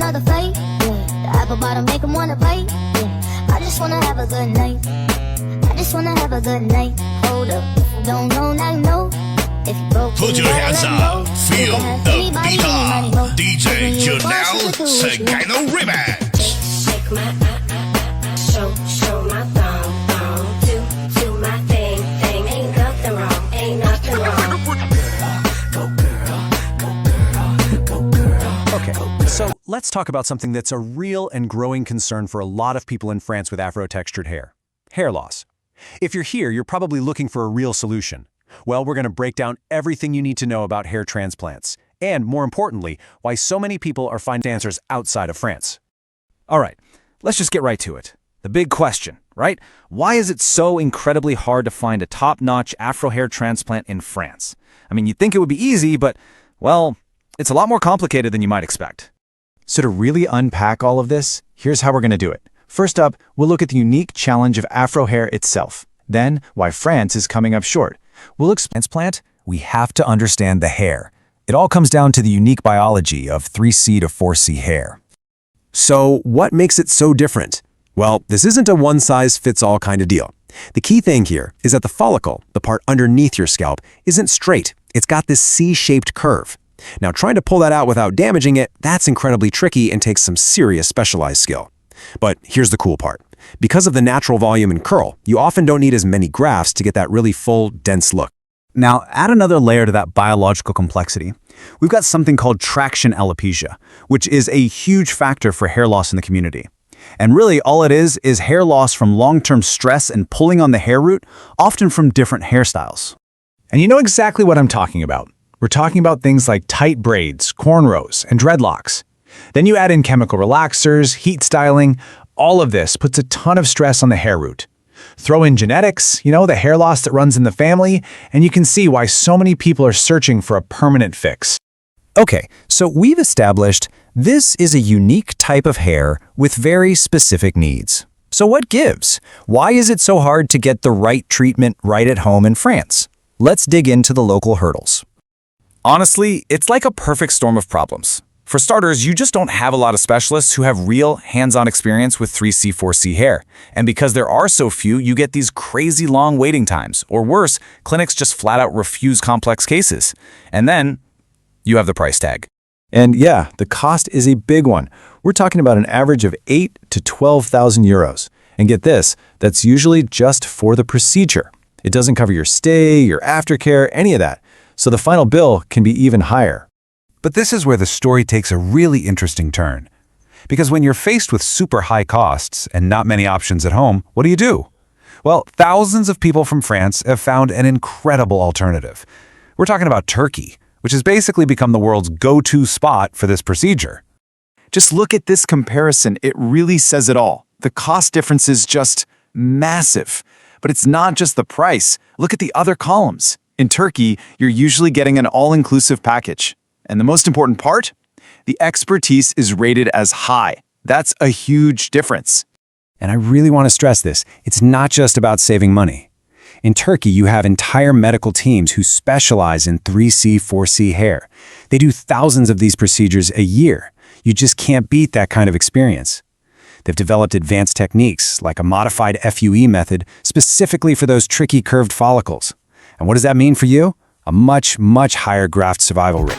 another fight. Yeah, the apple bottom make 'em wanna bite. Yeah, I just wanna have a good night. I just wanna have a good night. Hold up, if you don't know, now you know. If you broke, Put your hands up, feel the beat up. DJ Janelle Segano Remix. Shake my show my thumb, do my thing, ain't nothing wrong, ain't nothing wrong. Go girl. Okay, so let's talk about something that's a real and growing concern for a lot of people in France with Afro-textured hair: hair loss. If you're here, you're probably looking for a real solution. Well, we're going to break down everything you need to know about hair transplants, and more importantly, why so many people are finding answers outside of France. All right, let's just get right to it. The big question, right? Why is it so incredibly hard to find a top-notch Afro hair transplant in France? I mean, you'd think it would be easy, but, well, it's a lot more complicated than you might expect. So to really unpack all of this, here's how we're going to do it. First up, we'll look at the unique challenge of Afro hair itself. Then, why France is coming up short. We'll explain transplant. We have to understand the hair. It all comes down to the unique biology of 3C to 4C hair. So, what makes it so different? Well, this isn't a one-size-fits-all kind of deal. The key thing here is that the follicle, the part underneath your scalp, isn't straight. It's got this C-shaped curve. Now, trying to pull that out without damaging it, that's incredibly tricky and takes some serious specialized skill. But here's the cool part. Because of the natural volume and curl, you often don't need as many grafts to get that really full, dense look. Now, add another layer to that biological complexity. We've got something called traction alopecia, which is a huge factor for hair loss in the community. And really, all it is hair loss from long-term stress and pulling on the hair root, often from different hairstyles. And you know exactly what I'm talking about. We're talking about things like tight braids, cornrows, and dreadlocks. Then you add in chemical relaxers, heat styling. All of this puts a ton of stress on the hair root. Throw in genetics, the hair loss that runs in the family, and you can see why so many people are searching for a permanent fix. Okay, so we've established this is a unique type of hair with very specific needs. So what gives? Why is it so hard to get the right treatment right at home in France? Let's dig into the local hurdles. Honestly, it's like a perfect storm of problems. For starters, you just don't have a lot of specialists who have real, hands-on experience with 3C, 4C hair. And because there are so few, you get these crazy long waiting times. Or worse, clinics just flat out refuse complex cases. And then, you have the price tag. And yeah, the cost is a big one. We're talking about an average of 8,000 to 12,000 euros. And get this, that's usually just for the procedure. It doesn't cover your stay, your aftercare, any of that. So the final bill can be even higher. But this is where the story takes a really interesting turn. Because when you're faced with super high costs and not many options at home, what do? Well, thousands of people from France have found an incredible alternative. We're talking about Turkey, which has basically become the world's go-to spot for this procedure. Just look at this comparison. It really says it all. The cost difference is just massive. But it's not just the price. Look at the other columns. In Turkey, you're usually getting an all-inclusive package. And the most important part? The expertise is rated as high. That's a huge difference. And I really want to stress this. It's not just about saving money. In Turkey, you have entire medical teams who specialize in 3C, 4C hair. They do thousands of these procedures a year. You just can't beat that kind of experience. They've developed advanced techniques, like a modified FUE method, specifically for those tricky curved follicles. And what does that mean for you? A much, much higher graft survival rate.